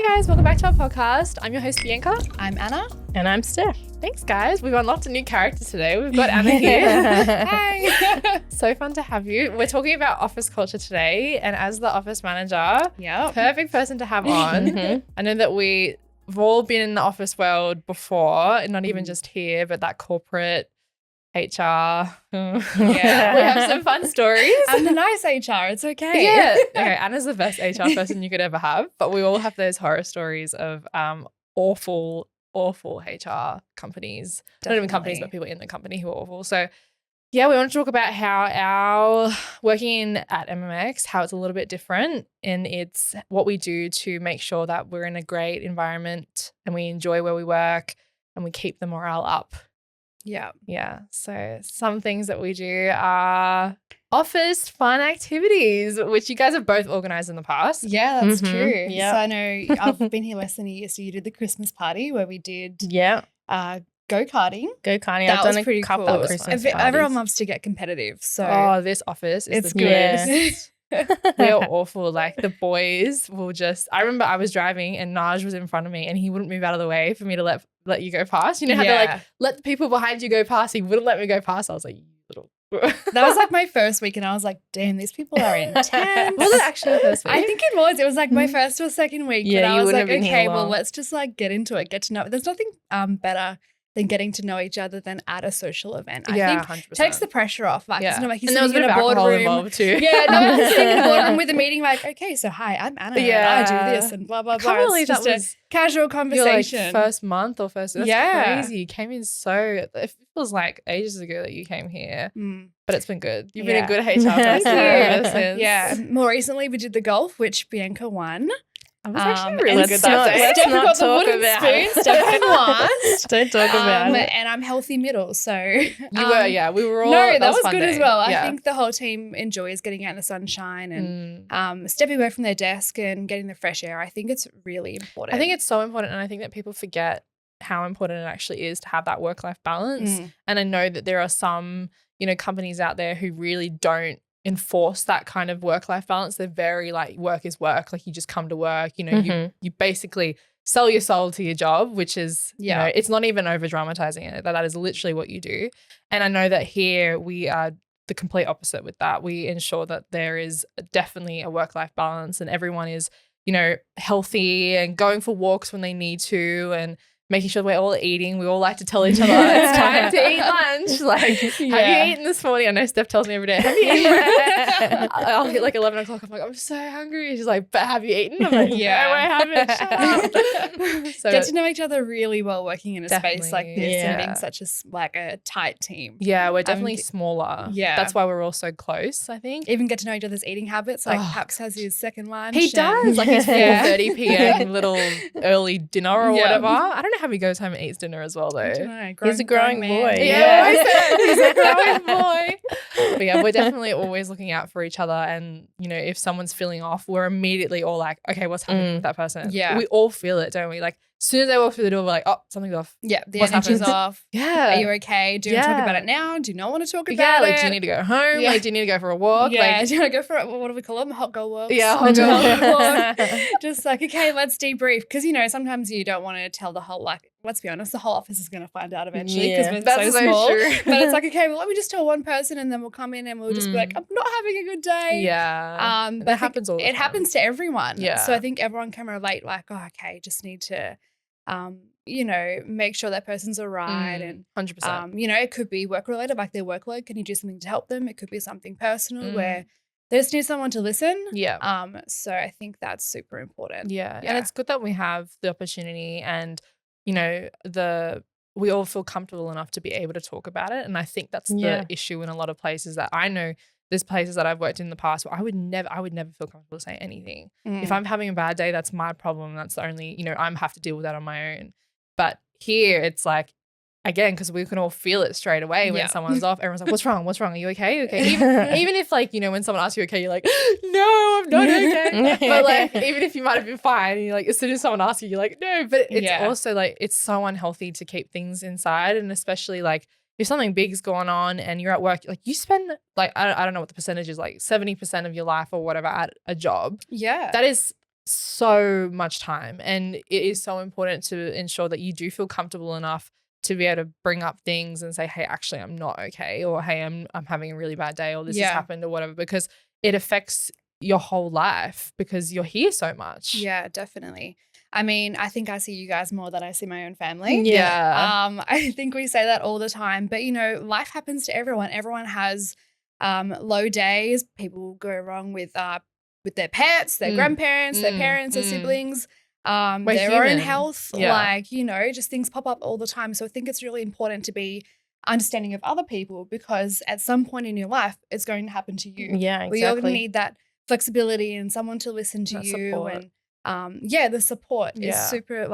guys, welcome back to our podcast. I'm your host Bianca. I'm Anna. And I'm Steph. Thanks guys. We've unlocked a new character today. We've got Anna here. Hi. So fun to have you. We're talking about office culture today, and as the office manager, perfect person to have on. I know that we've all been in the office world before, and not even just here, but that corporate HR. We have some fun stories. I'm the nice HR. It's okay. Yeah. Okay. Anna's the best HR person you could ever have, but we all have those horror stories of awful HR companies. Definitely. Not even companies, but people in the company who are awful. So yeah, we want to talk about how our working at MMX, how it's a little bit different, and it's what we do to make sure that we're in a great environment and we enjoy where we work and we keep the morale up. Yeah. So some things that we do are office fun activities, which you guys have both organized in the past. Yeah, that's true. Yeah. So I know I've been here less than a year. So you did the Christmas party where we did go-karting. Go-karting. That I've was done pretty a couple cool. of Christmas parties. Everyone loves to get competitive. So Oh, this office is it's the good. best. We're awful. Like the boys will just, I remember I was driving and Naj was in front of me and he wouldn't move out of the way for me to let you go past. You know how they like let the people behind you go past. He wouldn't let me go past. I was like, you little. That was like my first week and I was like, damn, these people are intense. Was it actually the first week? I think it was. It was like my first or second week. Yeah, but I you was wouldn't like, have been here okay, well, long. let's just like get into it, get to know it. There's nothing better than getting to know each other than at a social event. I think 100%. takes the pressure off. Like, it's not like you're and there was a sitting bit in of a alcohol boardroom. involved too. Yeah, no one's sitting in a boardroom with a meeting like, okay, so hi, I'm Anna and I do this and blah, blah, blah. Can't It's believe just that a was casual your conversation. first month or first. That's Yeah. crazy. You came in so. It feels like ages ago that you came here, but it's been good. You've been a good HR person Thank you. ever since. Yeah. More recently, we did the golf, which Bianca won. I was actually and really good that day. Steph not got the talk wooden about spoon. it. Steph came last. Don't talk about it. And I'm healthy middle, so You were, yeah. We were all. No, that was fun good day. as well. Yeah. I think the whole team enjoys getting out in the sunshine and stepping away from their desk and getting the fresh air. I think it's really important. I think it's so important, and I think that people forget how important it actually is to have that work-life balance. And I know that there are some, companies out there who really don't enforce that kind of work-life balance. They're very like work is work. Like you just come to work. You basically sell your soul to your job, which is it's not even over dramatizing it. That is literally what you do. And I know that here we are the complete opposite with that. We ensure that there is definitely a work-life balance and everyone is healthy and going for walks when they need to and making sure we're all eating. We all like to tell each other it's time to eat lunch. Like, have you eaten this morning? I know Steph tells me every day, have you eaten? I'll hit like 11 o'clock. I'm like, I'm so hungry. She's like, but have you eaten? I'm like, no, I haven't. Shut up. So get to know each other really well working in a space like this Definitely, and yeah. being such a tight team. yeah, we're definitely smaller. Yeah. That's why we're all so close, I think. Even get to know each other's eating habits. Like Paps has his second lunch. He does. Like his 4:30 p.m. little early dinner or whatever. I don't know how he goes home and eats dinner as well though. I don't know, He's a growing man. boy. Yeah, he's a growing boy. But yeah, we're definitely always looking out for each other. And, if someone's feeling off, we're immediately all like, okay, what's happening with that person? Yeah. We all feel it, don't we? Like, as soon as they walk through the door, we're like, oh, something's off. Yeah, the What's energy's happened? off. Yeah. Are you okay? Do you want to talk about it now? Do you not want to talk about Yeah, it? like, do you need to go home? Yeah. Like, do you need to go for a walk? Yeah, Like, do you want to go for what do we call them? Hot girl walks. Yeah, hot girl walk. Just like, okay, let's debrief. Because, sometimes you don't want to tell the whole, like, let's be honest, the whole office is going to find out eventually because we're That's so small. true. But it's like, okay, well, let me just tell one person and then we'll come in and we'll just be like, I'm not having a good day. Yeah. But that happens all the time. It happens to everyone. Yeah. So I think everyone can relate, like, oh, okay, just need to, make sure that person's all right. And 100%. it could be work related, like their workload. Can you do something to help them? It could be something personal where they just need someone to listen. Yeah. So I think that's super important. Yeah. And it's good that we have the opportunity and, we all feel comfortable enough to be able to talk about it. And I think that's the issue in a lot of places that I know. There's places that I've worked in the past where I would never feel comfortable to say anything. If I'm having a bad day, that's my problem. That's the only, I have to deal with that on my own. But here it's like, again, because we can all feel it straight away when someone's off. Everyone's like, what's wrong? What's wrong? Are you okay? Okay. Even if like, when someone asks you okay, you're like, no, I'm not okay. But like, even if you might have been fine, and you're like, as soon as someone asks you, you're like, no. But it's also like, it's so unhealthy to keep things inside. And especially like, if something big's going on and you're at work, like you spend like, I don't know what the percentage is, like 70% of your life or whatever at a job. Yeah. That is so much time, and it is so important to ensure that you do feel comfortable enough to be able to bring up things and say, hey, actually I'm not okay, or hey, I'm having a really bad day, or this has happened, or whatever, because it affects your whole life because you're here so much. Yeah, definitely. I mean, I think I see you guys more than I see my own family. Yeah. I think we say that all the time, but life happens to everyone. Everyone has low days. People go wrong with their pets, their grandparents, their parents, their siblings, their own health. Like, just things pop up all the time. So I think it's really important to be understanding of other people, because at some point in your life, it's going to happen to you. Yeah, exactly. You're going to need that flexibility and someone to listen to you support. And the support is super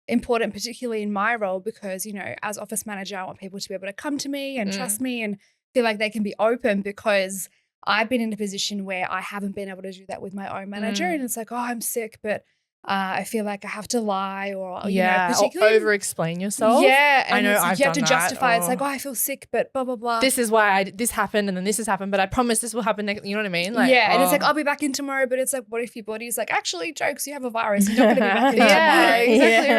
important, particularly in my role, because as office manager, I want people to be able to come to me and trust me and feel like they can be open, because I've been in a position where I haven't been able to do that with my own manager, and it's like, oh, I'm sick, but I feel like I have to lie, or particularly over explain yourself. Yeah, and I know you have to justify. It's like, oh, I feel sick, but blah blah blah. This is why this happened, and then this has happened, but I promise this will happen next. You know what I mean? Like, and it's like, I'll be back in tomorrow, but it's like, what if your body's like, actually, jokes, you have a virus, you're not going to be back in tomorrow. Exactly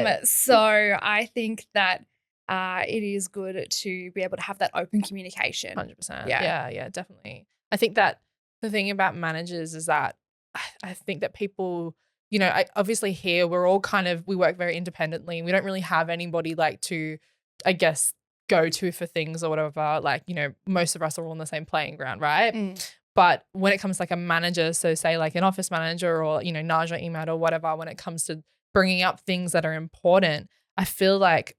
right. So I think that it is good to be able to have that open communication. 100%. Yeah, definitely. I think that the thing about managers is that I think that people, obviously here we're all we work very independently. We don't really have anybody to, I guess, go to for things or whatever. Like, most of us are all on the same playing ground, right? But when it comes to a manager, so say like an office manager or, Naj or Emad or whatever, when it comes to bringing up things that are important, I feel like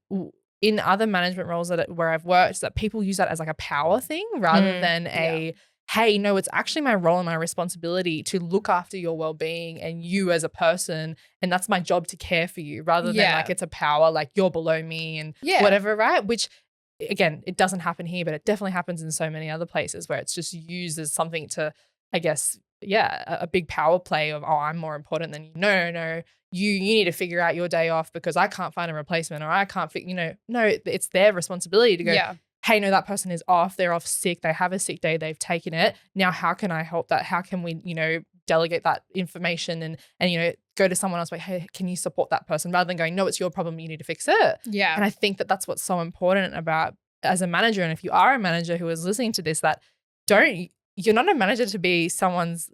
in other management roles where I've worked, that people use that as a power thing rather than hey, no, it's actually my role and my responsibility to look after your well-being and you as a person, and that's my job to care for you, rather than it's a power, you're below me and whatever, right? Which, again, it doesn't happen here, but it definitely happens in so many other places where it's just used as something to, I guess, a big power play of, oh, I'm more important than you. No, you need to figure out your day off because I can't find a replacement, or I can't no, it's their responsibility to go, hey, no, that person is off. They're off sick. They have a sick day. They've taken it. Now, how can I help that? How can we, delegate that information and go to someone else like, hey, can you support that person? Rather than going, no, it's your problem. You need to fix it. Yeah. And I think that that's what's so important about as a manager. And if you are a manager who is listening to this, you're not a manager to be someone's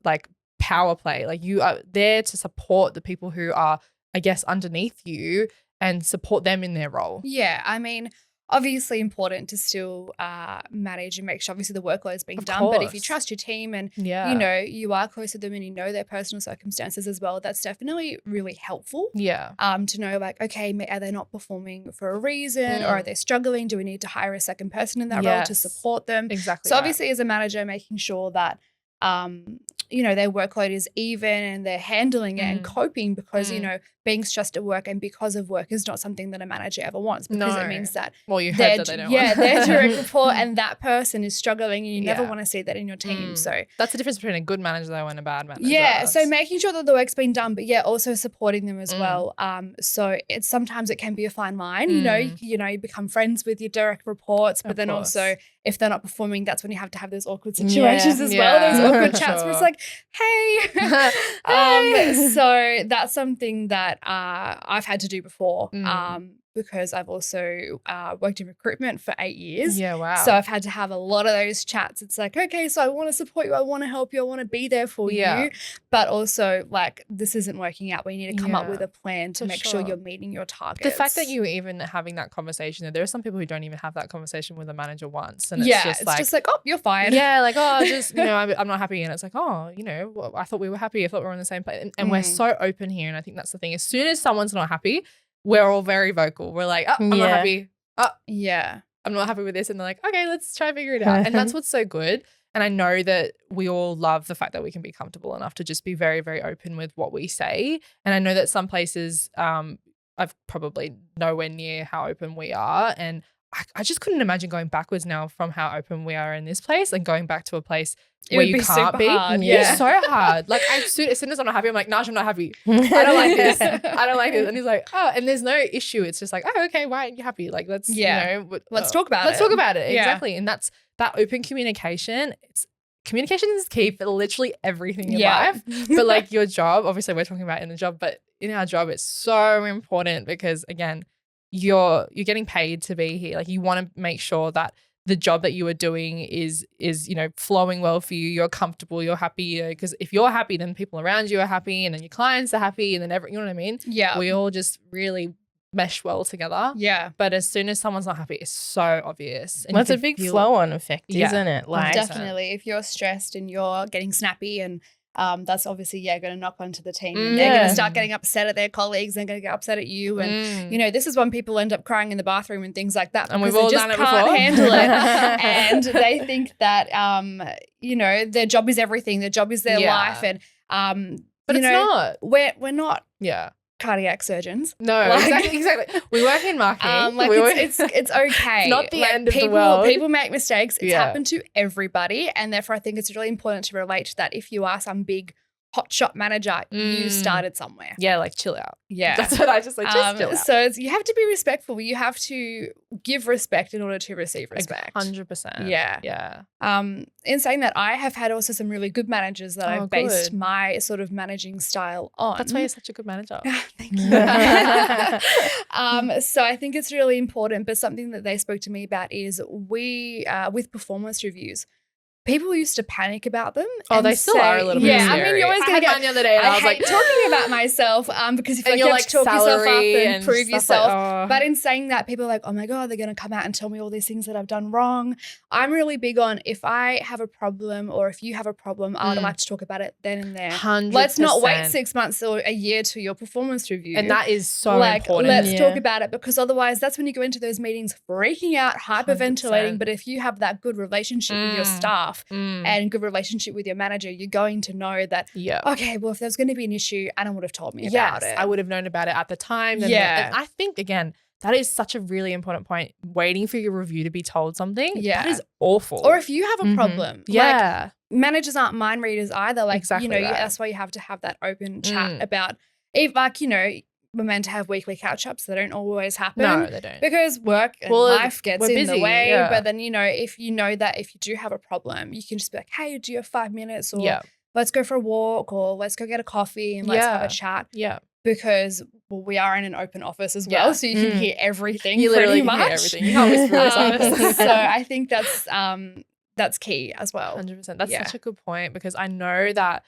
power play. You are there to support the people who are, I guess, underneath you and support them in their role. Yeah. I mean, obviously important to still manage and make sure obviously the workload is being done. But if you trust your team and, you are close to them and you know their personal circumstances as well, that's definitely really helpful. Yeah. To know okay, are they not performing for a reason or are they struggling? Do we need to hire a second person in that role to support them? Exactly. So obviously as a manager, making sure that their workload is even and they're handling it and coping because, being stressed at work and because of work is not something that a manager ever wants, because it means that you hope that they don't want. their direct report and that person is struggling and you never want to see that in your team. So that's the difference between a good manager though and a bad manager. Yeah. So making sure that the work's been done, but also supporting them as well. So sometimes it can be a fine line, you become friends with your direct reports, but then also if they're not performing, that's when you have to have those awkward situations as well. Those awkward chats where it's like, hey. So that's something that I've had to do before because I've also worked in recruitment for 8 years. Yeah, wow. So I've had to have a lot of those chats. It's like, okay, so I want to support you. I want to help you. I want to be there for you. But also this isn't working out. We need to come up with a plan to make sure you're meeting your targets. The fact that you even having that conversation, there are some people who don't even have that conversation with a manager once. And it's just like, oh, you're fired. Yeah, I'm not happy. And it's like, oh, I thought we were happy. I thought we were on the same place. And we're so open here. And I think that's the thing. As soon as someone's not happy, we're all very vocal. We're like, oh, I'm not happy. Oh, yeah. I'm not happy with this. And they're like, okay, let's try and figure it out. And that's what's so good. And I know that we all love the fact that we can be comfortable enough to just be very, very open with what we say. And I know that some places I've probably nowhere near how open we are. And I just couldn't imagine going backwards now from how open we are in this place and going back to a place where you can't be. Hard, It's so hard. As soon as I'm not happy, I'm like, Naj, I'm not happy. I don't like this. I don't like this. And he's like, oh, and there's no issue. It's just like, oh, okay, why aren't you happy? Let's, let's talk about it. Let's talk about it. Exactly. And that's that open communication. It's communication is key for literally everything in Yeah. life. But like your job, obviously we're talking about in the job, but in our job, it's so important because again, you're getting paid to be here. Like you want to make sure that the job that you are doing is flowing well for you. You're comfortable, you're happy. Because if you're happy, then people around you are happy, and then your clients are happy, and then you know what I mean? Yeah. We all just really mesh well together. Yeah. But as soon as someone's not happy, it's so obvious. And Well, you it's a can big feel flow-on effect, Yeah. isn't it? Like, 100%. Definitely. If you're stressed and you're getting snappy and that's obviously, going to knock onto the team. And they're going Yeah. to start getting upset at their colleagues. They're going to get upset at you. And, Mm. this is when people end up crying in the bathroom and things like that. And because we've all they just done it can't before. handle it. And they think that, their job is everything. Their job is their Yeah. life. And, But it's not. We're not Yeah. cardiac surgeons. No, Like- exactly. We work in marketing. It's okay. not the end of the people, world. People make mistakes. It's Yeah. happened to everybody, and therefore I think it's really important to relate to that. If you are some big hotshot manager, you Mm. started somewhere. Yeah, like chill out. Yeah. That's what I just like. Just chill out. So you have to be respectful. You have to give respect in order to receive respect. 100%. Yeah. Yeah. In saying that, I have had also some really good managers that Oh, I've based good. my sort of managing style on. That's why you're such a good manager. Thank you. So I think it's really important, but something that they spoke to me about is we, with performance reviews, people used to panic about them. Oh, and they still are a little bit Yeah, scary. I mean, you're always I going to had get. mine the other day and I was hate like, talking about myself because you feel and like you're you like have to talk yourself up salary and prove stuff yourself. Like, oh. But in saying that, people are like, oh my God, they're going to come out and tell me all these things that I've done wrong. I'm really big on if I have a problem or if you have a problem, I would like to talk about it then and there. 100%. Let's not wait 6 months or a year to your performance review. And that is so like, important. let's Yeah. talk about it, because otherwise that's when you go into those meetings freaking out, hyperventilating. 100%. But if you have that good relationship with your staff and good relationship with your manager, you're going to know that, Yeah. okay, well, if there's going to be an issue, Anna would have told me about it. I would have known about it at the time. Yeah. And I think, again, that is such a really important point. Waiting for your review to be told something. Yeah. That is awful. Or if you have a Mhm. problem, like, yeah. managers aren't mind readers either. Like, Exactly you know, right. that's why you have to have that open chat Mm. about, if, like, we're meant to have weekly catch-ups. They don't always happen. No, they don't. Because work and Well, life gets we're in the busy, way. yeah. But then, if you know that if you do have a problem, you can just be like, hey, do you have 5 minutes? Or Yeah. let's go for a walk, or let's go get a coffee and let's have Yeah. a chat. Yeah. Because we are in an open office as well. Yeah. So you can hear everything. You literally pretty can much. hear everything. You can't whisper inside. So I think that's key as well. 100%. That's Yeah. such a good point, because I know that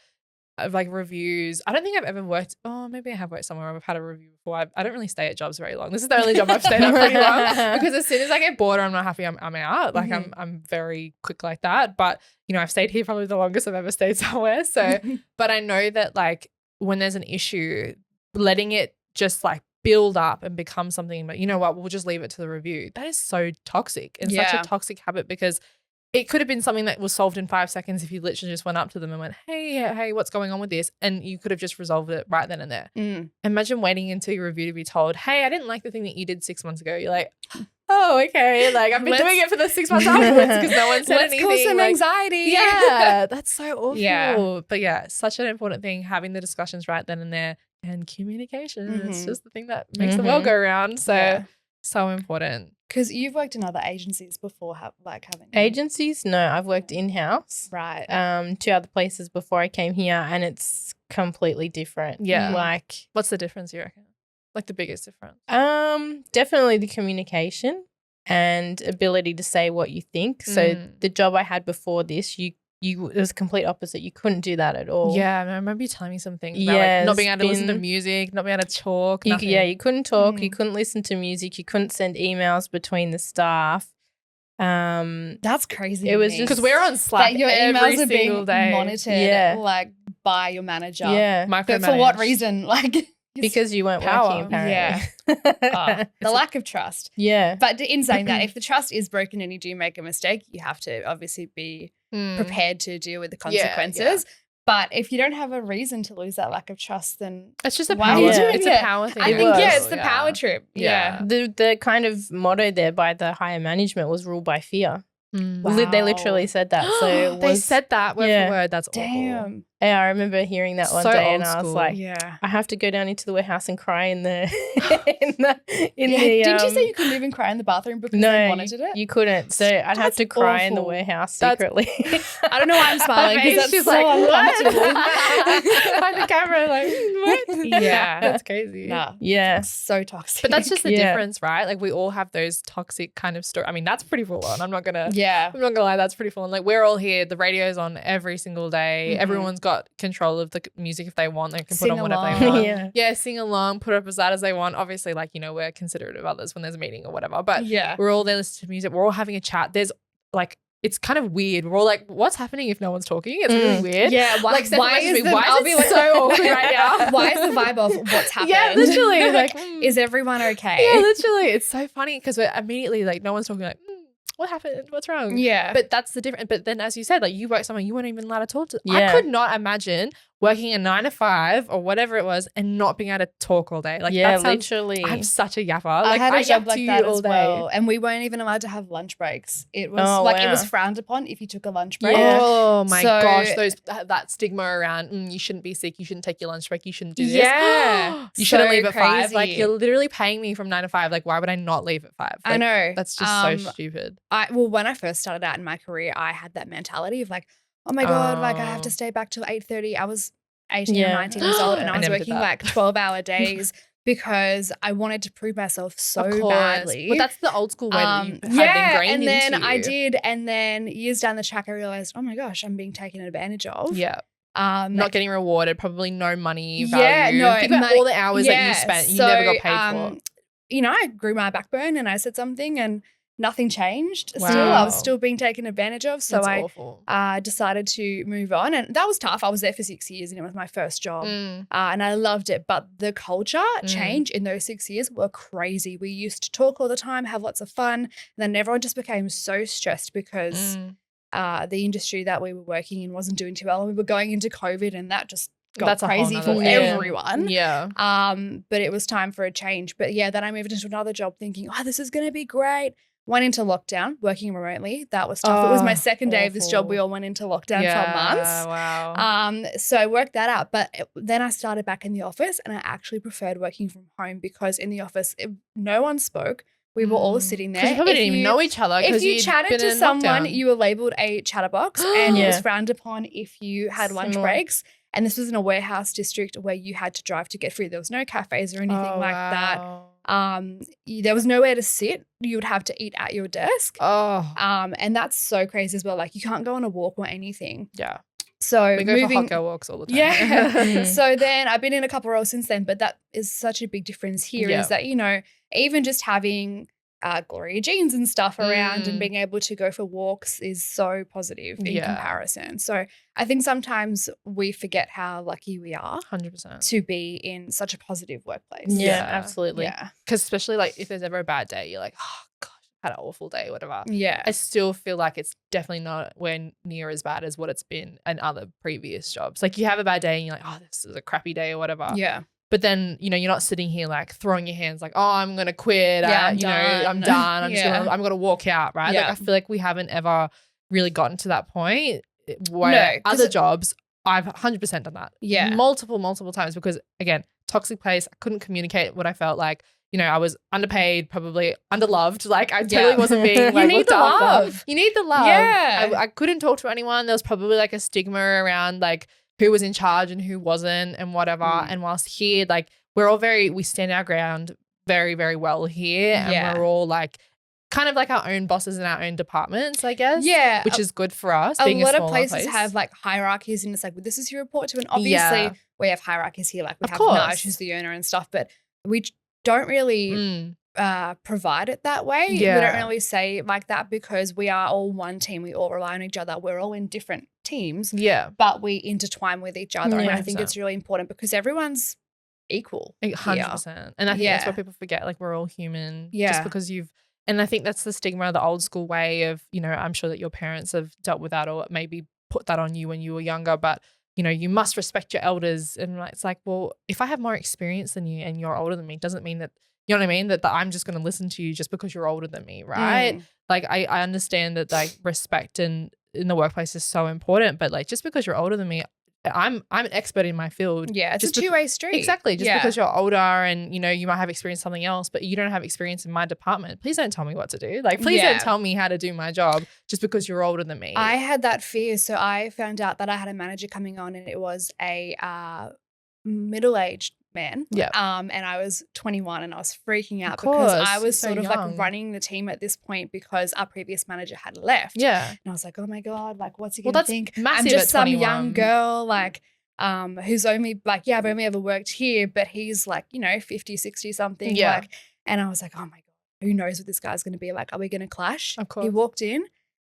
like reviews, I don't think I've ever worked, maybe I have worked somewhere where I've had a review before. I don't really stay at jobs very long. This is the only job I've stayed at pretty long, because as soon as I get bored or I'm not happy, I'm out. Like Mhm. I'm very quick like that. But I've stayed here probably the longest I've ever stayed somewhere. So, but I know that like when there's an issue, letting it just like build up and become something, but you know what, we'll just leave it to the review. That is so toxic and such Yeah. a toxic habit, because it could have been something that was solved in 5 seconds if you literally just went up to them and went, hey, what's going on with this? And you could have just resolved it right then and there. Mm. Imagine waiting until your review to be told, hey, I didn't like the thing that you did 6 months ago. You're like, oh, okay. Like I've been doing it for the 6 months afterwards because no one said Let's anything. cause some like, anxiety. yeah, that's so awful. Yeah. But yeah, such an important thing, having the discussions right then and there, and communication. It's Mhm. just the thing that makes the world go round. So, Yeah. so important. Because you've worked in other agencies before, haven't you? Agencies? No, I've worked in-house. Right. 2 other places before I came here, and it's completely different. Yeah. Like, What's the difference, you reckon? Like the biggest difference? definitely the communication and ability to say what you think. So the job I had before this, it was complete opposite. You couldn't do that at all. Yeah, I remember you telling me some things about Yeah, like not it's being able to listen to been- music, not being able to talk. You, nothing. you couldn't talk. You Mm. couldn't listen to music. You couldn't send emails between the staff. That's crazy. It was to me. just- Because we're on Slack that your every emails are single being day. monitored, Yeah. like by your manager. Yeah, But for what Micromanaged. reason? Like because you weren't Power. working apparently. Yeah. the lack of trust. Yeah. But in saying that, if the trust is broken and you do make a mistake, you have to obviously be Mm. prepared to deal with the Yeah, consequences. But if you don't have a reason to lose that lack of trust, then It's just a Why power. are you doing It's it? a power thing. I It think, was. yeah, it's the power trip. Yeah. The kind of motto there by the higher management was rule by fear. Mm. Wow. They literally said that. So it they was, said that word Yeah. for word. That's awful. Damn. Yeah, I remember hearing that one So day, old and I was school. like, Yeah. I have to go down into the warehouse and cry in the in Yeah, the. didn't you say you couldn't even cry in the bathroom because No, they you, monitored it? you couldn't. So I'd have That's to cry in the awful. warehouse That's- secretly. I don't know why I'm smiling Her face, because that's she's so like, uncomfortable. what? By the camera, like, what? Yeah. That's crazy. Nah, Yeah. so toxic. But that's just the Yeah. difference, right? Like we all have those toxic kind of story. I mean, that's pretty full on. I'm not gonna lie, that's pretty full on. Like we're all here. The radio's on every single day. Mhm. Everyone's got control of the music if they want. They can put Sing on whatever they along. want. Yeah, sing along, put up as loud as they want. Obviously, like, you know, we're considerate of others when there's a meeting or whatever. But Yeah. we're all there listening to music. We're all having a chat. There's like, it's kind of weird. We're all like, what's happening if no one's talking? It's really weird. Yeah, Like, Steph why messages is me, the, why is I'll it be like, so awkward right now? Why is the vibe of what's happened? Yeah, literally. Like, is everyone okay? yeah, literally. It's so funny because we're immediately like, no one's talking like, what happened? What's wrong? Yeah. But that's the difference. But then, as you said, like you work somewhere, you weren't even allowed to talk to. I Yeah. could not imagine working a 9 to 5 or whatever it was and not being able to talk all day. Like yeah, that sounds, literally. I'm such a yapper. I Like had a job yap like to that you all as day. well, and we weren't even allowed to have lunch breaks. It was Oh, like it was wow. frowned upon if you took a lunch break. Yeah. Oh my So- gosh, those that stigma around you shouldn't be sick, you shouldn't take your lunch break, you shouldn't do this. Yeah. You shouldn't So leave at 5. Like crazy. you're literally paying me from 9 to 5. Like why would I not leave at 5? I Like, know. That's just so stupid. When I first started out in my career, I had that mentality of like, oh my God, like I have to Oh. stay back till 8:30. I was 18 Yeah. or 19 years old and I I was never did working that. like 12-hour days because I wanted to prove myself so Of course. badly. But that's the old school way that you had yeah, ingrained and then into I you. did, and then years down the track, I realized, oh my gosh, I'm being taken advantage of. Yeah. Not Not getting rewarded, probably no money Yeah, value. no, Think about money- all the hours that you spent, you never got paid for. You know, I grew my backbone and I said something and nothing changed. Still, I Wow. was still being taken advantage of. So That's I awful. decided to move on, and that was tough. I was there for 6 years, and it was my first job, Mm. and I loved it. But the culture Mm. change in those 6 years were crazy. We used to talk all the time, have lots of fun, and then everyone just became so stressed because Mm. the industry that we were working in wasn't doing too well. We were going into COVID, and that just got That's a whole crazy nother for thing. everyone. Yeah. But it was time for a change. But yeah, then I moved into another job thinking, oh, this is going to be great. Went into lockdown, working remotely. That was tough. It was my Oh, second day of this job. We awful. all went into lockdown Yeah, for months. Wow. So I worked that out. But then I started back in the office, and I actually preferred working from home because in the office, no one spoke. We were all sitting there. Because you probably If didn't even know each other. If 'cause you you'd chatted been to in someone, lockdown. you were labeled a chatterbox, and it was Yeah. frowned upon if you had lunch Similar. breaks. And this was in a warehouse district where you had to drive to get food. There was no cafes or anything Oh, like that. wow. There was nowhere to sit. You would have to eat at your desk. Oh, And that's so crazy as well. Like you can't go on a walk or anything. yeah. So We go for moving, hot girl walks all the time. yeah. Mm. So then I've been in a couple roles since then, but that is such a big difference here. Yeah. Is that, you know, even just having Gloria jeans and stuff around and Mm. being able to go for walks is so positive in Yeah. comparison. So I think sometimes we forget how lucky we are 100%. to be in such a positive workplace. Yeah, Yeah. absolutely. Yeah. Because especially like if there's ever a bad day, you're like, oh gosh, I had an awful day, whatever. Yeah. I still feel like it's definitely not near as bad as what it's been in other previous jobs. Like you have a bad day and you're like, oh, this is a crappy day or whatever. Yeah. But then, you know, you're not sitting here like throwing your hands like, oh, I'm going to quit. Yeah, I'm I'm done. Yeah. I'm going to walk out. Right. Yeah. Like I feel like we haven't ever really gotten to that point where No, 'cause other jobs, I've 100% done that. Yeah. Multiple times because again, toxic place. I couldn't communicate what I felt like. You know, I was underpaid, probably underloved. Like I totally Yeah. wasn't being You like need looked the after. love. You need the love. Yeah. I couldn't talk to anyone. There was probably like a stigma around like who was in charge and who wasn't and whatever. And whilst here, like we stand our ground very, very well here. And Yeah. we're all like kind of like our own bosses in our own departments, I guess. Yeah. Which is good for us. A being lot of smaller places place. have like hierarchies, and it's like, well, this is who you report to. And obviously, Yeah. we have hierarchies here. Like we Of have course. Naj, who's the owner and stuff, but we don't really Mm. provide it that way. We Yeah. don't really say it like that because we are all one team. We all rely on each other. We're all in different teams, Yeah. but we intertwine with each other. And Yeah. I think it's really important because everyone's equal. 100%. And I think that's Yeah. what people forget. Like we're all human. Yeah. Just because and I think that's the stigma, the old school way of, you know, I'm sure that your parents have dealt with that or maybe put that on you when you were younger, but you know, you must respect your elders. And it's like, well, if I have more experience than you and you're older than me, doesn't mean that, you know what I mean? That I'm just going to listen to you just because you're older than me, right? Mm. Like I understand that like respect in the workplace is so important, but like just because you're older than me, I'm an expert in my field. Yeah, it's Just a two-way street. Exactly. Just because you're older and, you know, you might have experience in something else, but you don't have experience in my department. Please don't tell me what to do. Like, please don't tell me how to do my job just because you're older than me. I had that fear. So I found out that I had a manager coming on and it was a middle-aged man. Yeah. And I was 21 and I was freaking out because I was sort of like running the team at this point because our previous manager had left. Yeah. And I was like, oh my God, like what's he gonna think? Massive I'm just at some 21. young girl, like who's only like, yeah, I've only ever worked here, but he's like, you know, 50, 60 something. Yeah. Like, and I was like, oh my God, who knows what this guy's gonna be like? Are we gonna clash? Of course. He walked in,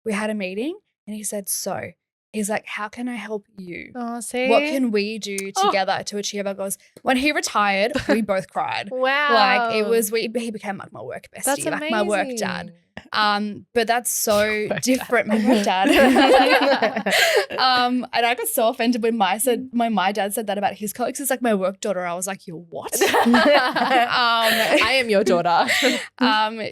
we had a meeting, and he said, so he's like, how can I help you? Oh, see? What can we do together to achieve our goals? When he retired, we both cried. Wow. Like it was, he became like my work bestie, That's amazing. like my work dad. But that's so different. My work dad. And I got so offended when my dad said that about his colleagues. It's like my work daughter. I was like, you're what? I am your daughter.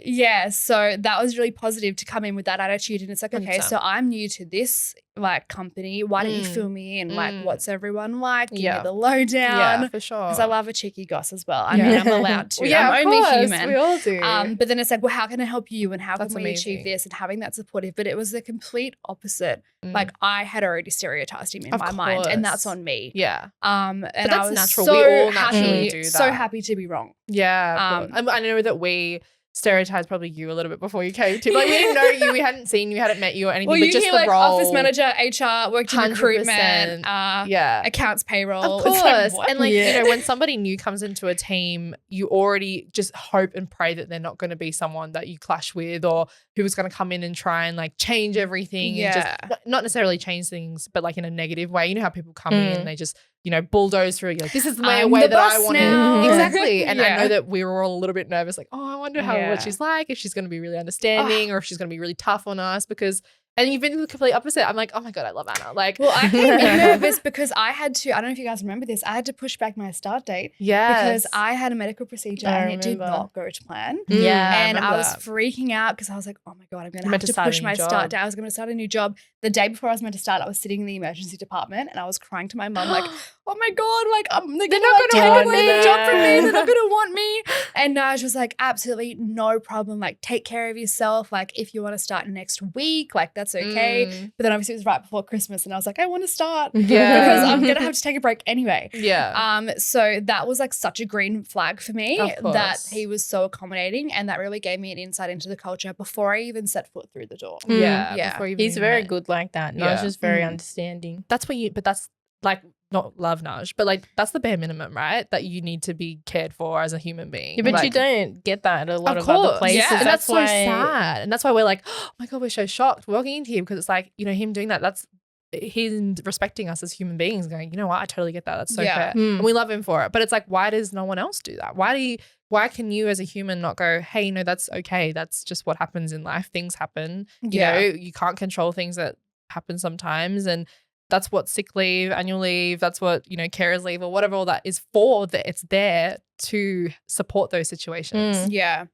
Yeah. So that was really positive to come in with that attitude. And it's like, okay, 100%. so I'm new to this like company. Why don't you fill me in? Like, what's everyone like? Give me the lowdown. Yeah, for sure. Because I love a cheeky goss as well. I mean, I'm allowed to. Yeah, I'm of only course. human. We all do. But then it's like, well, how can I help you? And how That's can we achieve amazing. this? And having that supportive. But it was the complete opposite. Like I had already stereotyped him in my mind, and that's course. on me. Yeah. And that's I was natural. so We all happy, naturally do so that. happy to be wrong. Yeah. I know that we stereotyped probably you a little bit before you came to. Like, we didn't know you, we hadn't seen you, we hadn't met you or anything, Well, but you just hear the like role. office manager, HR, worked in 100%. recruitment, Yeah. accounts payroll. Of It's course. like, what? And like, you know, when somebody new comes into a team, you already just hope and pray that they're not going to be someone that you clash with or who is going to come in and try and like change everything. Yeah. And just not necessarily change things, but like in a negative way. You know how people come in and they just, you know, bulldoze through. You're like, this is my I'm way the that I boss want now. it. Exactly. And I Yeah. know that we were all a little bit nervous, like, oh, I wonder what she's like, if she's going to be really understanding or if she's going to be really tough on us because, and you've been the complete opposite. I'm like, oh my God, I love Anna. Like, Well, I came in nervous because I had to, I don't know if you guys remember this, I had to push back my start date because I had a medical procedure and it did not go to plan. Yeah. And I was freaking out because I was like, oh my God, I'm going to have to start a push new my job. start date. I was going to start a new job. The day before I was meant to start, I was sitting in the emergency department and I was crying to my mum like, oh my God, like they're not going to take away the job from me. They're not going to want me. And she was like, absolutely no problem. Like take care of yourself. Like if you want to start next week, like that's okay. But then obviously it was right before Christmas and I was like, I want to start because I'm going to have to take a break anyway. Yeah. So that was like such a green flag for me Of course. that he was so accommodating and that really gave me an insight into the culture before I even set foot through the door. Yeah. Yeah. before you He's even very met. good like that. Yeah. Naj is very understanding. That's but that's like, not love Naj, but like that's the bare minimum, right? That you need to be cared for as a human being. Yeah, but like, you don't get that at a lot of course. other places. Yeah. And that's so why sad. And that's why we're like, oh my God, we're so shocked walking into him because it's like, you know, him doing that, that's him respecting us as human beings going, you know what, I totally get that. That's so fair. And we love him for it. But it's like, why does no one else do that? Why can you as a human not go, hey, no, that's okay. That's just what happens in life. Things happen. You know, you can't control things that happen sometimes. And that's what sick leave, annual leave, that's what, you know, carers leave or whatever all that is for, that it's there to support those situations. Yeah.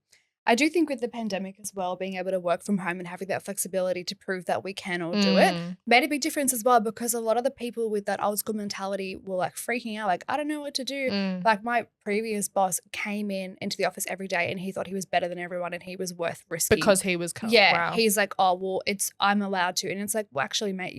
I do think with the pandemic as well, being able to work from home and having that flexibility to prove that we can all do it made a big difference as well because a lot of the people with that old school mentality were like freaking out, like, I don't know what to do. Like my previous boss came into the office every day and he thought he was better than everyone and he was worth risking. Because he was wow. He's like, oh, well, I'm allowed to. And it's like, well, actually, mate,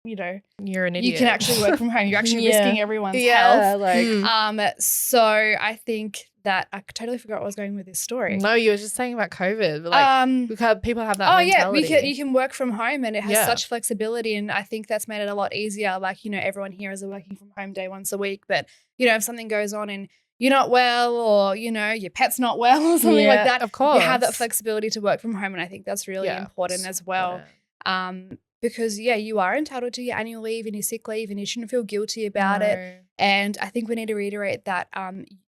you know, you're an idiot. you can actually work from home. You're actually risking everyone's yeah, health. like So I think that I totally forgot where I was going with this story. no, you were just saying about COVID. But like because people have that mentality. Yeah, you can work from home and it has Yeah. such flexibility and I think that's made it a lot easier. Like, you know, everyone here is a working from home day once a week, but you know, if something goes on and you're not well or, you know, your pet's not well or something like that, of course. you have that flexibility to work from home and I think that's really important as well. Because you are entitled to your annual leave and your sick leave and you shouldn't feel guilty about it. And I think we need to reiterate that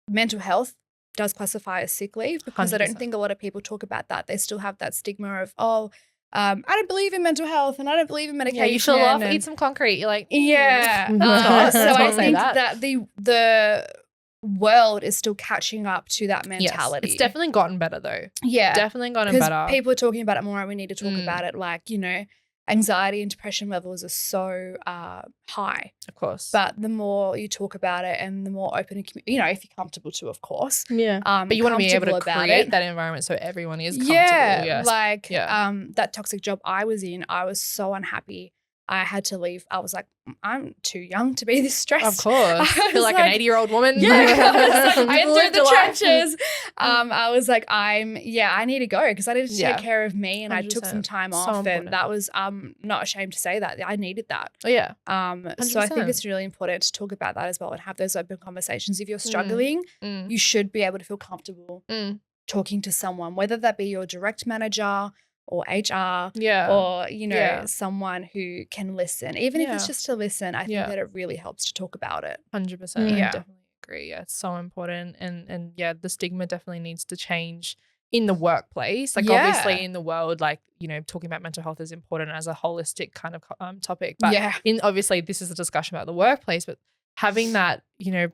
mental health does classify as sick leave because I don't 100%. think a lot of people talk about that. They still have that stigma of, I don't believe in mental health and I don't believe in medication. Yeah, you feel off, eat some concrete. You're like, yeah. So I think that the world is still catching up to that mentality. Yes, it's definitely gotten better though. Yeah. Definitely gotten Because better. people are talking about it more and we need to talk about it. Like, you know, anxiety and depression levels are so high. Of course. But the more you talk about it and the more open, if you're comfortable to, of course. Yeah. But you want to be able to create that environment so everyone is comfortable. Yes. Like that toxic job I was in, I was so unhappy. I had to leave. I was like, I'm too young to be this stressed. Of course. I feel like an 80-year-old woman. Yeah. I entered the trenches. I was like, I need to go because I needed to take care of me, and 100%. I took some time off, and that was not ashamed to say that. I needed that. Oh, yeah. 100%. So I think it's really important to talk about that as well and have those open conversations. If you're struggling, you should be able to feel comfortable talking to someone, whether that be your direct manager or HR, or, someone who can listen. Even if it's just to listen, I think that it really helps to talk about it. 100%. Yeah. I definitely agree. Yeah, it's so important. And the stigma definitely needs to change in the workplace. Like obviously in the world, like, talking about mental health is important as a holistic kind of topic. But obviously this is a discussion about the workplace, but having that,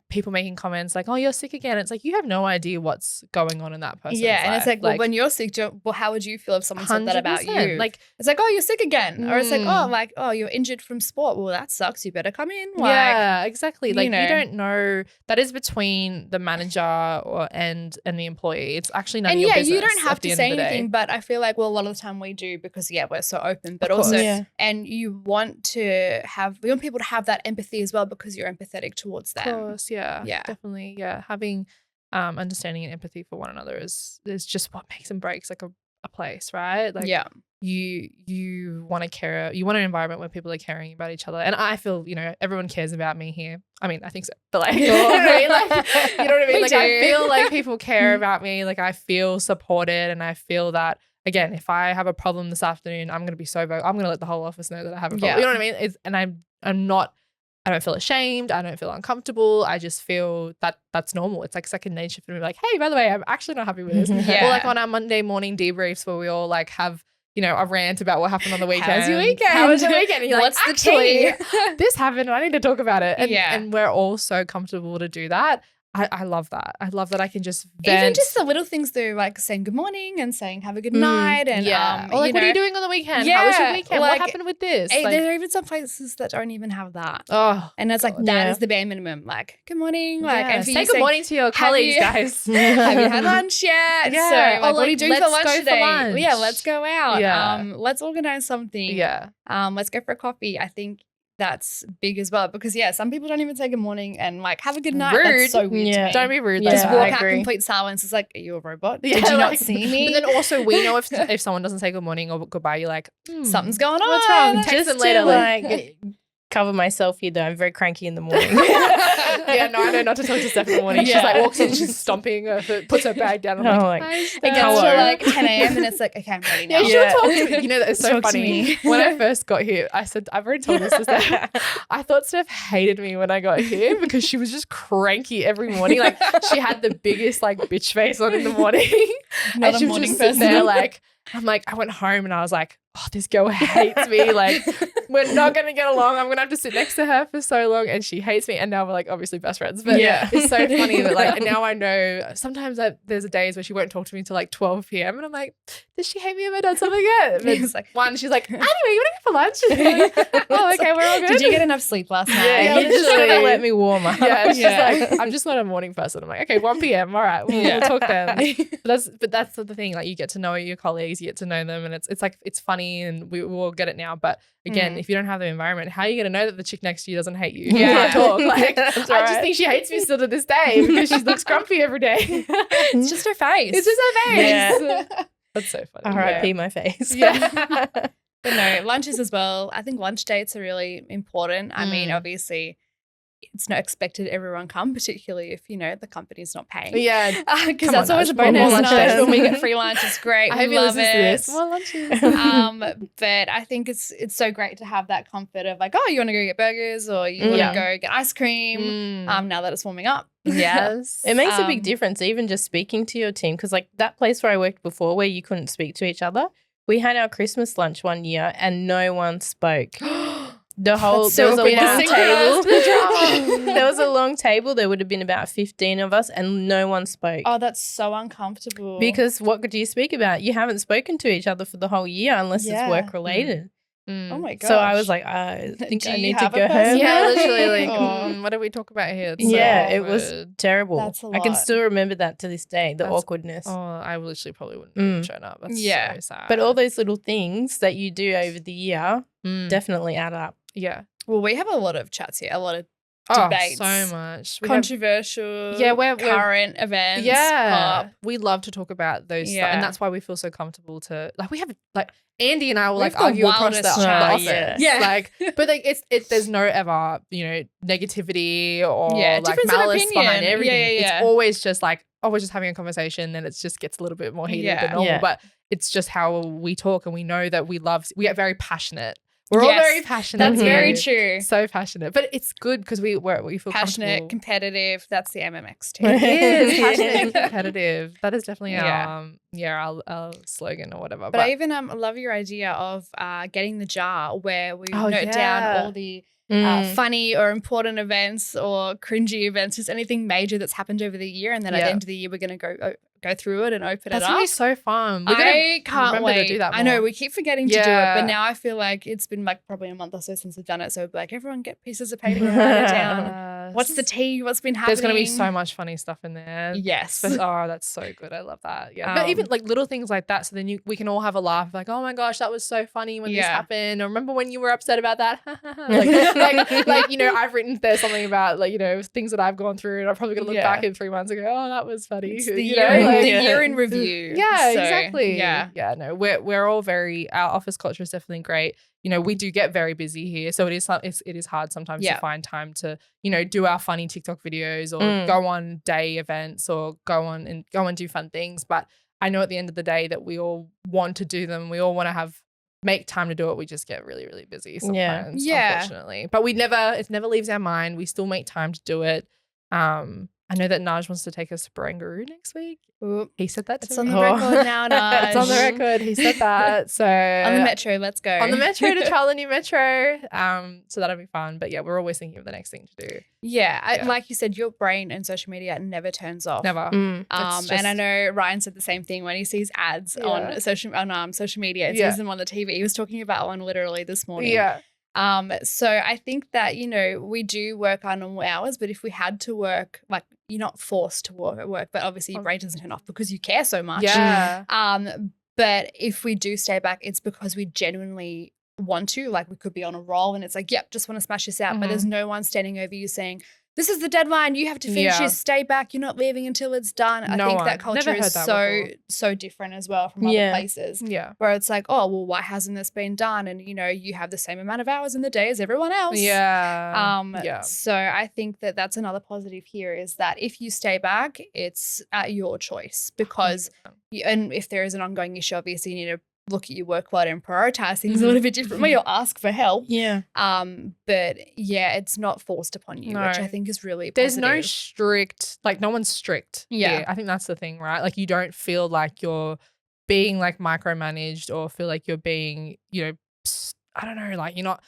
people making comments like, oh, you're sick again. It's like, you have no idea what's going on in that person's life. And it's like, well, when you're sick, how would you feel if someone said that about you? Like, it's like, oh, you're sick again. Or it's like, oh, you're injured from sport. Well, that sucks. You better come in. Yeah, exactly. Like, you don't know. That is between the manager and the employee. It's actually none of your business. And you don't have to say anything, but I feel like, well, a lot of the time we do because, we're so open. But also, and you want people to have that empathy as well because you're empathetic towards them. Of course, yeah, definitely, having understanding and empathy for one another is just what makes and breaks like a place, right? Like, you want to care, you want an environment where people are caring about each other, and I feel everyone cares about me here. I mean, I think so, but like, you know what I mean? Like, I feel like people care about me. Like, I feel supported, and I feel that. Again, if I have a problem this afternoon, I'm going to be so vocal. I'm going to let the whole office know that I have a problem. You know what I mean? I don't feel ashamed. I don't feel uncomfortable. I just feel that that's normal. It's like second nature for me. Like, hey, by the way, I'm actually not happy with this. Or like on our Monday morning debriefs where we all like have, a rant about what happened on the weekend. How's your weekend? How was your weekend? And you're What's like, actually, this happened. I need to talk about it. And we're all so comfortable to do that. I love that. I love that I can just vent. Even just the little things though, like saying good morning and saying have a good night. And or like, what are you doing on the weekend? How was your weekend? Like, what happened with this? There are even some places that don't even have that. Oh, and it's like, that is the bare minimum. Like, good morning. Like, and say good morning to your colleagues, guys. Have you had lunch yet? Yeah. So, like, what are you doing for lunch today? Yeah, let's go out. Yeah. Let's organize something. Yeah. Let's go for a coffee. I think that's big as well because some people don't even say good morning and like have a good night. Rude. That's so weird to me. Don't be rude. Just walk out complete silence. It's like, are you a robot? Did you not see me? But then also we know if someone doesn't say good morning or goodbye, you're like, something's going on. What's wrong? Text Just them later. Like, cover myself here though. I'm very cranky in the morning. I know not to talk to Steph in the morning. She's like walks in, she's stomping her foot, puts her bag down. I'm like, it gets to like 10 a.m. and it's like, okay, I'm ready now. She'll talk to me. It's so funny. When I first got here, I said, I've already told this to Steph. I thought Steph hated me when I got here because she was just cranky every morning. Like, she had the biggest like bitch face on in the morning. Not and she a was morning just person. sitting there like, I went home and I was like, oh, this girl hates me. Like, we're not going to get along. I'm going to have to sit next to her for so long. And she hates me. And now we're like obviously best friends. But it's so funny that like now I know sometimes there's days where she won't talk to me till like 12 p.m. And I'm like, does she hate me? Have I done something yet? It's like she's like, anyway, you want to go for lunch? Oh, okay, we're all good. Did you get enough sleep last night? Yeah, you're just going to let me warm up. Yeah, she's like, I'm just not a morning person. I'm like, okay, 1 p.m. All right, we'll talk then. But that's the thing. Like, you get to know your colleagues, you get to know them, and it's like it's funny, and we will get it now. But again, if you don't have the environment, how are you going to know that the chick next to you doesn't hate you? Yeah, talk. Like, I just think she hates me still to this day because she looks grumpy every day. It's just her face. It's just her face. Yeah. That's so funny. R.I.P. my face. Yeah. But no, lunches as well. I think lunch dates are really important. I mean, obviously, it's not expected everyone come, particularly if, the company's not paying. Yeah. Because that's always a bonus. Nice. When we get free lunch, it's great. I hope you listen to this. More lunches. But I think it's so great to have that comfort of like, oh, you want to go get burgers or you want to go get ice cream now that it's warming up. Yes. It makes a big difference, even just speaking to your team. Because like that place where I worked before where you couldn't speak to each other, we had our Christmas lunch one year and no one spoke. There was a long table. There was a long table. There would have been about 15 of us and no one spoke. Oh, that's so uncomfortable. Because what do you speak about? You haven't spoken to each other for the whole year unless it's work related. Oh my gosh. So I was like, I think Do I you need to have a go home. personality? Yeah, literally. Like, Oh. what do we talk about here? It's so Yeah, it was awkward. terrible. That's a I can lot. still remember that to this day, the That's- awkwardness. Oh, I literally probably wouldn't have even shown up. That's Yeah. so sad. But all those little things that you do over the year definitely add up. yeah. Well, we have a lot of chats here, a lot of Oh, debates. so much. We have- controversial, Yeah, we're- current events. yeah. pop. We love to talk about those stuff. Yeah. And that's why we feel so comfortable to, like, we have, like, Andy and I will, We like, have the argue across the wildest office. chats. Yeah. Like, but, like, there's no ever, you know, negativity or, Yeah, like, difference of malice behind opinion. everything. Yeah, yeah. It's always just, like, oh, we're just having a conversation, then it just gets a little bit more heated Yeah. than normal. Yeah. But it's just how we talk, and we know that we get very passionate. We're all Yes, very passionate. That's very here. true. So passionate. But it's good because we feel Passionate, comfortable. competitive. That's the MMX team. It is passionate and Yeah. competitive. That is definitely Yeah. our slogan or whatever. But I even love your idea of getting the jar where we Oh, note yeah. down all the funny or important events or cringy events, just anything major that's happened over the year, and then at Yeah. the end of the year we're going to go through it and open that's it gonna up. be so fun. We're gonna I can't remember wait. to do that I know more. we keep forgetting to do it, Yeah. but now I feel like it's been like probably a month or so since we've done it. So like everyone get pieces of paper and write it down. Yes. What's the tea? What's been happening? There's gonna be so much funny stuff in there. Yes. Oh, that's so good. I love that. Yeah. But even like little things like that. So then we can all have a laugh. Like, oh my gosh, that was so funny when this Yeah. happened. Or remember when you were upset about that? like, you know, I've written there something about like, you know, things that I've gone through, and I'm probably gonna look Yeah. back in 3 months and go, oh, that was funny. It's the You year, know, like- the year in review. Yeah, So, exactly. Yeah. Yeah, no, we're all our office culture is definitely great. You know, we do get very busy here, so it is hard sometimes Yeah. to find time to, you know, do our funny TikTok videos or Mm. go on day events or go and do fun things. But I know at the end of the day that we all want to do them. We all want to make time to do it. We just get really, really busy sometimes, Yeah. unfortunately. But it never leaves our mind. We still make time to do it. I know that Naj wants to take us to Barangaroo next week. Oop. He said that to It's me. on the record now, Naj. It's on the record. He said that. So On the metro, let's go. on the metro to trial the new metro. So that'll be fun. But yeah, we're always thinking of the next thing to do. Yeah, Yeah. like you said, your brain and social media never turns off. Never. Mm. It's And I just- know Ryan said the same thing when he sees ads on social media. It sees them on the TV. He was talking about one literally this morning. Yeah. So I think that, you know, we do work our normal hours, but if we had to work, like you're not forced to work, but obviously your brain doesn't turn off because you care so much. Yeah. But if we do stay back, it's because we genuinely want to. Like we could be on a roll and it's like, yep, just want to smash this out. But there's no one standing over you saying, this is the deadline. You have to finish Yeah. this. Stay back. You're not leaving until it's done. I No think one. that culture Never is heard that before. so different as well from Yeah. other places. Yeah. Where it's like, oh, well, why hasn't this been done? And, you know, you have the same amount of hours in the day as everyone else. Yeah. Yeah. So I think that that's another positive here is that if you stay back, it's at your choice because, and if there is an ongoing issue, obviously you need to look at your workload and prioritize things a little bit differently or ask for help. Yeah. But yeah, it's not forced upon you, which No. I think is really There's positive. no strict, like no one's strict. Yeah. here. I think that's the thing, right? Like you don't feel like you're being like micromanaged or feel like you're being, you know, I don't know, like you're not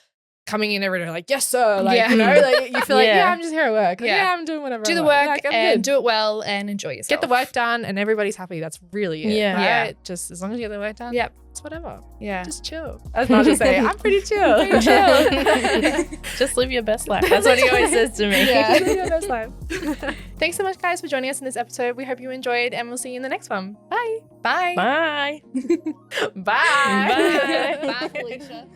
coming in every day like, yes, sir. Like, Yeah. you know, like you feel like, Yeah. yeah, I'm just here at work. Like, Yeah. yeah, I'm doing whatever. do I the want. work Like, I'm and good. do it well and enjoy yourself. Get the work done and everybody's happy. That's really it. Yeah. Right? Yeah. Just as long as you get the work done. Yep. It's whatever. Yeah. Just chill. As Naja say, I'm pretty chill. Pretty chill. Just live your best life. That's what he always says to me. Yeah. Live your best life. Thanks so much, guys, for joining us in this episode. We hope you enjoyed, and we'll see you in the next one. Bye. Bye. Bye. Bye. Bye. Bye, Felicia.